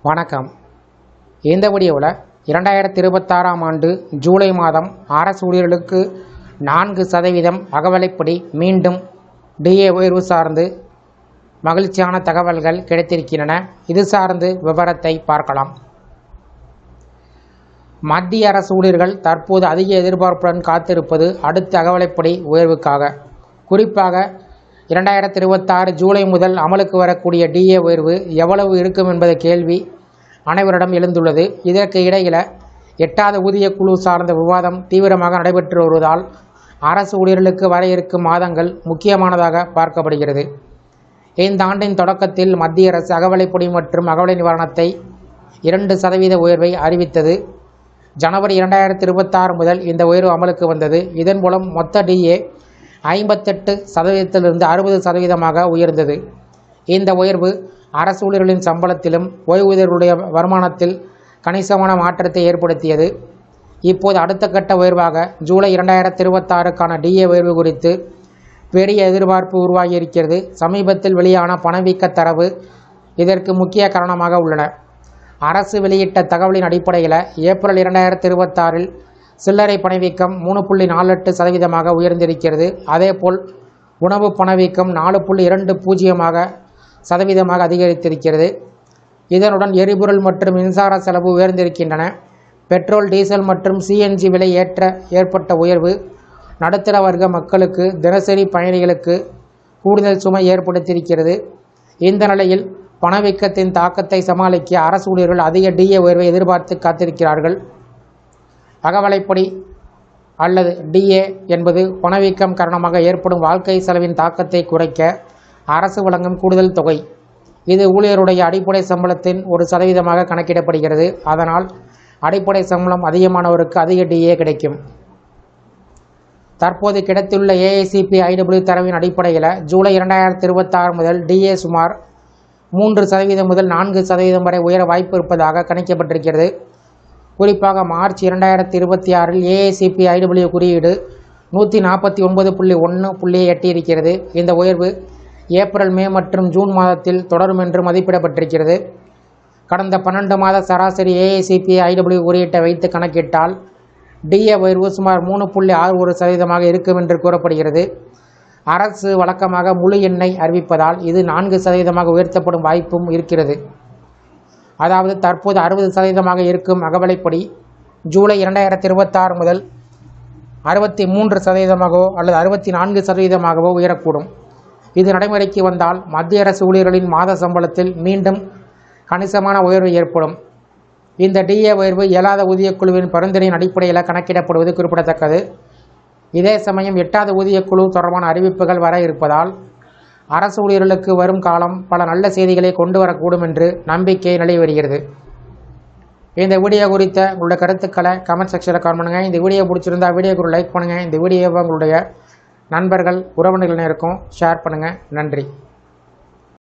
வணக்கம். இந்த வீடியோவில் 2026ஆம் ஆண்டு ஜூலை மாதம் அரசு ஊழியர்களுக்கு 4% அகவிலைப்படி மீண்டும் டிஏ உயர்வு சார்ந்து மகிழ்ச்சியான தகவல்கள் கிடைத்திருக்கின்றன. இது சார்ந்து விவரத்தை பார்க்கலாம். மத்திய அரசு ஊழியர்கள் தற்போது அதிக எதிர்பார்ப்புடன் காத்திருப்பது அடுத்த அகவிலைப்படி உயர்வுக்காக. குறிப்பாக 2026 ஜூலை முதல் அமலுக்கு வரக்கூடிய டிஏ உயர்வு எவ்வளவு இருக்கும் என்பத கேள்வி அனைவரிடம் எழுந்துள்ளது. இதற்கு இடையில் 8வது ஊதிய குழு சார்ந்த விவாதம் தீவிரமாக நடைபெற்று வருவதால் அரசு ஊழியர்களுக்கு வர இருக்கும் மாதங்கள் முக்கியமானதாக பார்க்கப்படுகிறது. இந்த ஆண்டின் தொடக்கத்தில் மத்திய அரசு அகவிலைப்படி மற்றும் அகவிலை நிவாரணத்தை 2% உயர்வை அறிவித்தது. ஜனவரி 2026 முதல் இந்த உயர்வு அமலுக்கு வந்தது. இதன் மூலம் மொத்த டிஏ 58%லிருந்து 60%ஆக உயர்ந்தது. இந்த உயர்வு அரசு ஊழியர்களின் சம்பளத்திலும் ஓய்வூதியர்களுடைய வருமானத்தில் கணிசமான மாற்றத்தை ஏற்படுத்தியது. இப்போது அடுத்த கட்ட உயர்வாக ஜூலை 2026க்கான டிஏ உயர்வு குறித்து பெரிய எதிர்பார்ப்பு உருவாகியிருக்கிறது. சமீபத்தில் வெளியான பணவீக்க தரவு இதற்கு முக்கிய காரணமாக உள்ளன. அரசு வெளியிட்ட தகவலின் அடிப்படையில் ஏப்ரல் 2026இல் சில்லறை பணவீக்கம் 3.48% உயர்ந்திருக்கிறது. அதேபோல் உணவு பணவீக்கம் 4.20% அதிகரித்திருக்கிறது. இதனுடன் எரிபொருள் மற்றும் மின்சார செலவு உயர்ந்திருக்கின்றன. பெட்ரோல், டீசல் மற்றும் சிஎன்ஜி விலை ஏற்பட்ட உயர்வு நடுத்தர வர்க்க மக்களுக்கு, தினசரி பயணிகளுக்கு கூடுதல் சுமை ஏற்படுத்தியிருக்கிறது. இந்த நிலையில் பணவீக்கத்தின் தாக்கத்தை சமாளிக்க அரசு ஊழியர்கள் அதிக டிஏ உயர்வை எதிர்பார்த்து காத்திருக்கிறார்கள். அகவிலைப்படி அல்லது டிஏ என்பது பணவீக்கம் காரணமாக ஏற்படும் வாழ்க்கை செலவின் தாக்கத்தை குறைக்க அரசு வழங்கும் கூடுதல் தொகை. இது ஊழியருடைய அடிப்படை சம்பளத்தின் 1% கணக்கிடப்படுகிறது. அதனால் அடிப்படை சம்பளம் அதிகமானவருக்கு அதிக டிஏ கிடைக்கும். தற்போது கிடைத்துள்ள AICPE தரவின் அடிப்படையில் ஜூலை 2026 முதல் டிஏ சுமார் 3% முதல் 4% வரை உயர வாய்ப்பு இருப்பதாக கணிக்கப்பட்டிருக்கிறது. குறிப்பாக மார்ச் 2026இல் AICPE குறியீடு 149.1 புள்ளியை எட்டியிருக்கிறது. இந்த உயர்வு ஏப்ரல், மே மற்றும் ஜூன் மாதத்தில் தொடரும் என்று மதிப்பிடப்பட்டிருக்கிறது. கடந்த 12 மாத சராசரி AICPE குறியீட்டை வைத்து கணக்கிட்டால் டிஏ உயர்வு சுமார் 3.61% இருக்கும் என்று கூறப்படுகிறது. அரசு வழக்கமாக முழு எண்ணை அறிவிப்பதால் இது 4% உயர்த்தப்படும் வாய்ப்பும் இருக்கிறது. அதாவது தற்போது 60% இருக்கும் அகவிலைப்படி ஜூலை 2026 முதல் 63% அல்லது 64% உயரக்கூடும். இது நடைமுறைக்கு வந்தால் மத்திய அரசு ஊழியர்களின் மாத சம்பளத்தில் மீண்டும் கணிசமான உயர்வு ஏற்படும். இந்த டிஏ உயர்வு 7வது ஊதியக்குழுவின் பரிந்துரையின் அடிப்படையில் கணக்கிடப்படுவது குறிப்பிடத்தக்கது. இதே சமயம் 8வது ஊதியக்குழு தொடர்பான அறிவிப்புகள் வர இருப்பதால் அரசு ஊழியர்களுக்கு வரும் காலம் பல நல்ல செய்திகளை கொண்டு வரக்கூடும் என்று நம்பிக்கை நிலவி வருகிறது. இந்த வீடியோ குறித்த உங்களுடைய கருத்துக்களை கமெண்ட் செக்ஷனில் கமெண்ட் பண்ணுங்கள். இந்த வீடியோ பிடிச்சிருந்தா வீடியோக்கு ஒரு லைக் பண்ணுங்கள். இந்த வீடியோவை உங்களுடைய நண்பர்கள், உறவினர்கள் ஷேர் பண்ணுங்கள். நன்றி.